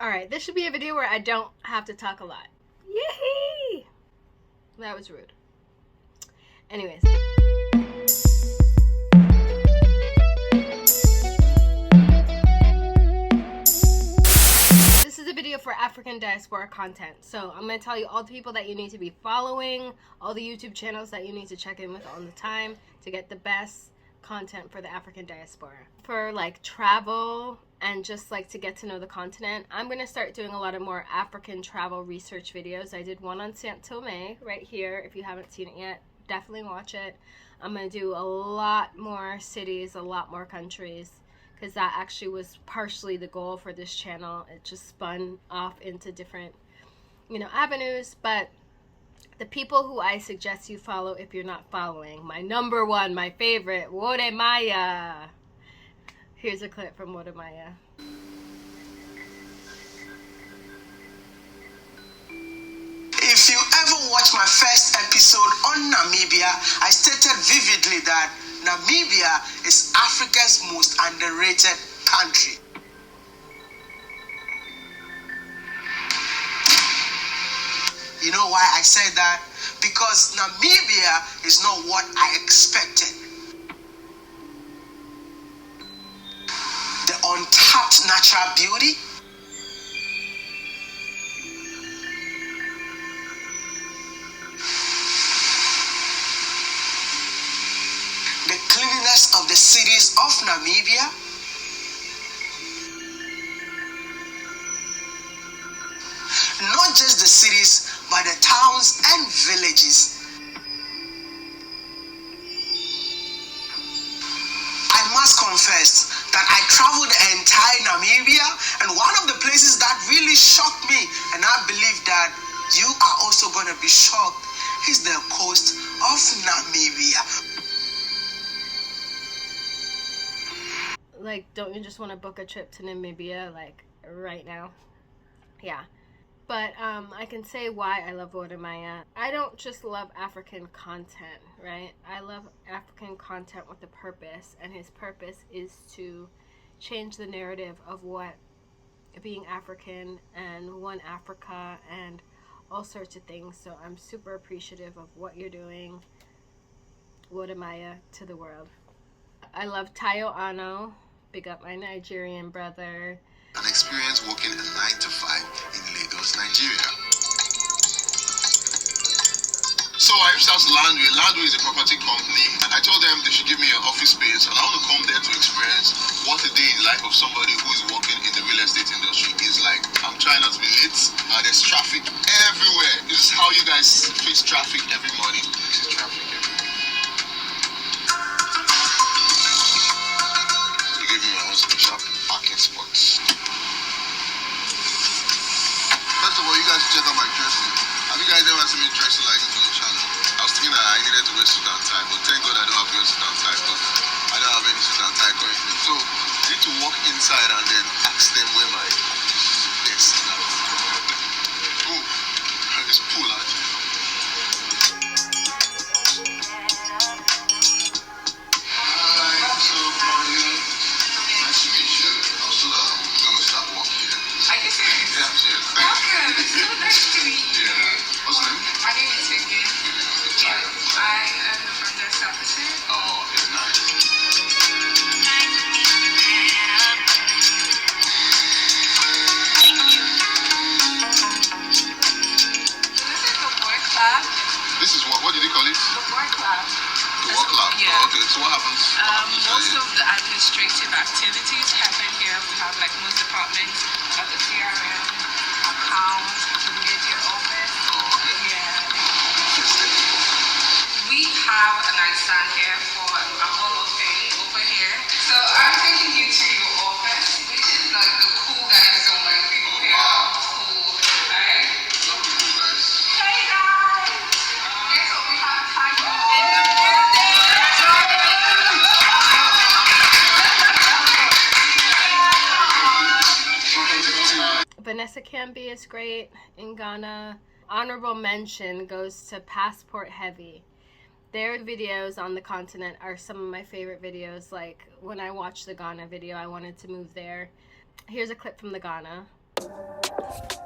Alright, this should be a video where I don't have to talk a lot. Yay! That was rude. Anyways. This is a video for African Diaspora Content. So I'm going to tell you all the people that you need to be following, all the YouTube channels that you need to check in with all the time to get the best content for the African diaspora. For like travel and just like to get to know the continent, I'm going to start doing a lot of more African travel research videos. I did one on Saint Tome right here. If you haven't seen it yet, definitely watch it. I'm going to do a lot more cities, a lot more countries, because that actually was partially the goal for this channel. It just spun off into different, avenues. But the people who I suggest you follow if you're not following, my number one, my favorite, Wode Maya. Here's a clip from Wode Maya. If you ever watch my first episode on Namibia, I stated vividly that Namibia is Africa's most underrated country. You know why I said that? Because Namibia is not what I expected. The untapped natural beauty, the cleanliness of the cities of Namibia, not just the cities, but the towns and villages. I must confess that I traveled the entire Namibia, and one of the places that really shocked me, and I believe that you are also going to be shocked, is the coast of Namibia. Like, don't you just want to book a trip to Namibia, like, right now? Yeah. But I can say why I love Wode Maya. I don't just love African content, right? I love African content with a purpose, and his purpose is to change the narrative of what being African and one Africa and all sorts of things. So I'm super appreciative of what you're doing, Wode Maya, to the world. I love Tayo Ano. Big up my Nigerian brother. An experience working a 9 to 5 in Lagos, Nigeria. So I reached out to Landway. Landway is a property company, and I told them they should give me an office space, and I want to come there to experience what a day in life of somebody who is working in the real estate industry is like. I'm trying not to be late. There's traffic everywhere. This is how you guys face traffic every morning. This is traffic everywhere. They gave me my own special parking spots. First of all, you guys check out my dressing. Have you guys ever seen me dressing like this on the channel? I was thinking that I needed to wear suit and tie, but thank God I don't have to wear suit and tie because I don't have any suit and tie currently. So I need to walk inside and then ask them where my desk is. Oh, it's pool actually. This is what did you call it? The work lab. The work lab? Yeah. Oh, okay, so what happens? Most of the administrative activities happen here. We have like most departments of the CRM, accounts, the media office. Oh, okay. Yeah. We have a nightstand here for a whole of thing over here. So I'm taking you to your office, which is like the cool guys zone, like people here are cool, right? Love the cool guys. Hey guys! Guess what we have time for? Vanessa Camby is great in Ghana. Honorable mention goes to Passport Heavy. Their videos on the continent are some of my favorite videos. Like when I watched the Ghana video, I wanted to move there. Here's a clip from the Ghana.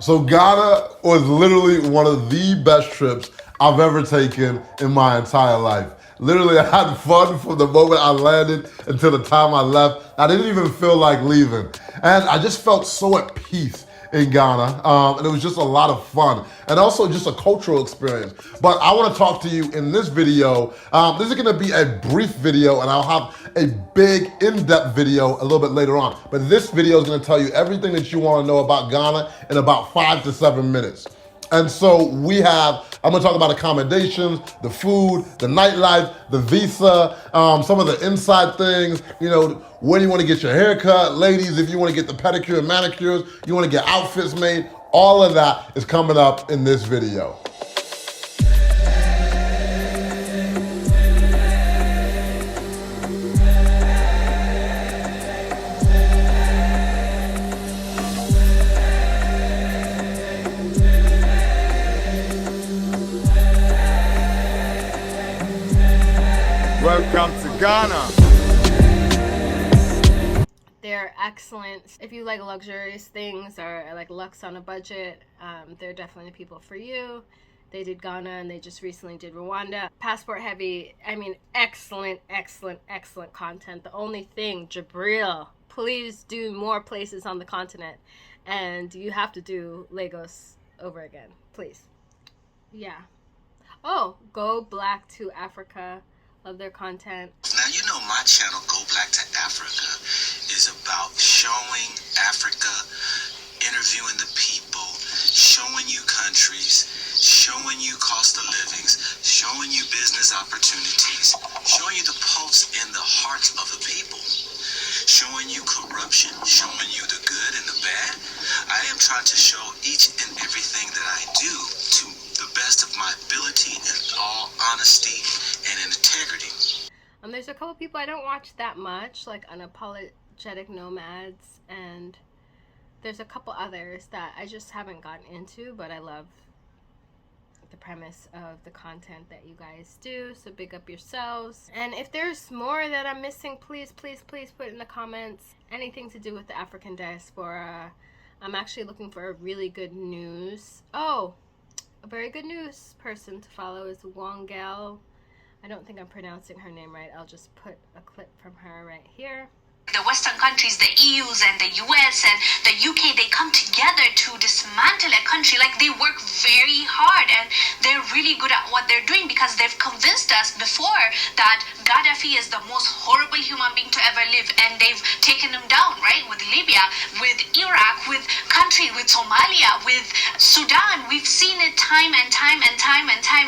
So Ghana was literally one of the best trips I've ever taken in my entire life. Literally, I had fun from the moment I landed until the time I left. I didn't even feel like leaving. And I just felt so at peace in Ghana. And it was just a lot of fun. And also just a cultural experience. But I want to talk to you in this video. This is going to be a brief video, and I'll have a big in-depth video a little bit later on. But this video is going to tell you everything that you want to know about Ghana in about 5 to 7 minutes. And so I'm gonna talk about accommodations, the food, the nightlife, the visa, some of the inside things, where do you wanna get your hair cut, ladies, if you wanna get the pedicure and manicures, you wanna get outfits made, all of that is coming up in this video. Welcome to Ghana. They're excellent. If you like luxurious things or like luxe on a budget, they're definitely the people for you. They did Ghana and they just recently did Rwanda. Passport heavy. I mean, excellent content. The only thing, Jabril, please do more places on the continent. And you have to do Lagos over again, please. Yeah. Oh, GoBlack2Africa. Love their content. Now, you know my channel, GoBlack2Africa, is about showing Africa, interviewing the people, showing you countries, showing you cost of livings, showing you business opportunities, showing you the pulse in the hearts of the people, showing you corruption, showing you the good and the bad. I am trying to show each and everything that I do to the best of my ability in all honesty and in integrity. There's a couple people I don't watch that much, like Unapologetic Nomads, and there's a couple others that I just haven't gotten into, but I love the premise of the content that you guys do, so big up yourselves. And if there's more that I'm missing, please put in the comments. Anything to do with the African diaspora. I'm actually looking for a really good news. Oh, a very good news person to follow is Wongel. I don't think I'm pronouncing her name right. I'll just put a clip from her right here. The Western countries, the EUs and the US and the UK, they come together to dismantle a country. Like, they work very hard and they're really good at what they're doing because they've convinced us before that Gaddafi is the most horrible human being to ever live, and they've taken him down, right? With Libya, with Iraq, with Somalia, with Sudan. We've seen it time and time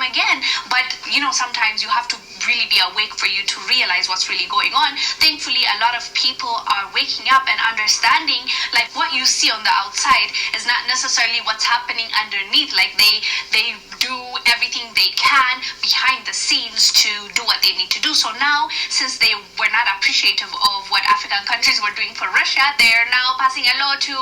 again. But, sometimes you have to really be awake for you to realize what's really going on. Thankfully, a lot of people are waking up and understanding, like, what you see on the outside is not necessarily what's happening underneath. Like, they do everything they can behind the scenes to do what they need to do. So now, since they were not appreciative of what African countries were doing for Russia, they're now passing a law to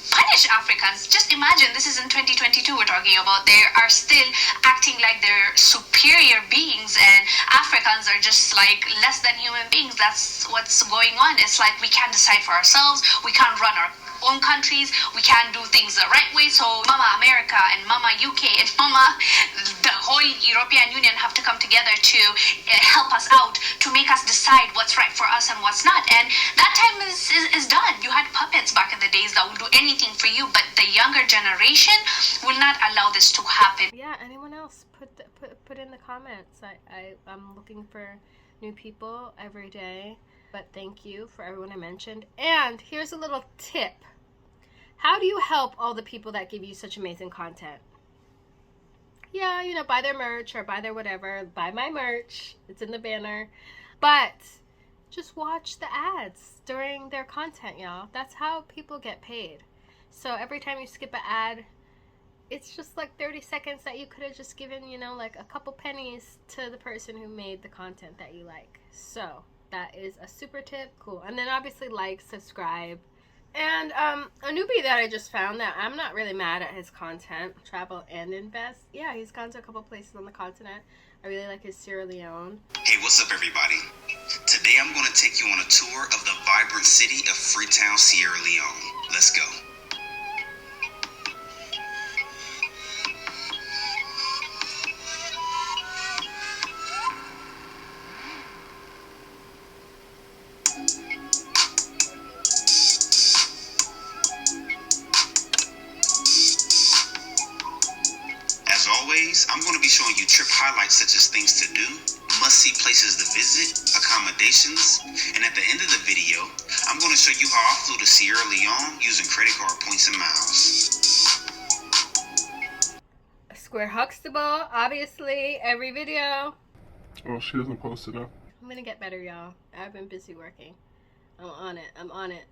punish Africans. Just imagine, this is in 2022 we're talking about. They are still acting like they're superior beings and Africans are just like less than human beings. That's what's going on. It's like we can't decide for ourselves. We can't run our own countries. We can't do things the right way. So Mama America and Mama UK and Mama the whole European Union have to come together to help us out, to make us decide what's right for us and what's not. And that time is done. You had puppets back in the days that would do anything for you, but the younger generation will not allow this to happen. Yeah, anyone else put in the comments. I'm looking for new people every day. But thank you for everyone I mentioned. And here's a little tip. How do you help all the people that give you such amazing content? Yeah, buy their merch or buy their whatever. Buy my merch. It's in the banner. But just watch the ads during their content, y'all. That's how people get paid. So every time you skip an ad, it's just like 30 seconds that you could have just given, like a couple pennies to the person who made the content that you like. So that is a super tip. Cool. And then obviously like, subscribe. And a newbie that I just found that I'm not really mad at his content, Travel and Invest. Yeah, he's gone to a couple places on the continent. I really like his Sierra Leone. Hey, what's up, everybody? Today I'm going to take you on a tour of the vibrant city of Freetown, Sierra Leone. Let's go. series, I'm going to be showing you trip highlights such as things to do, must-see places to visit, accommodations, and at the end of the video, I'm going to show you how I flew to Sierra Leone using credit card points and miles. Square Huxtable, obviously, every video. Oh, she doesn't post enough. I'm gonna get better, y'all. I've been busy working. I'm on it. I'm on it.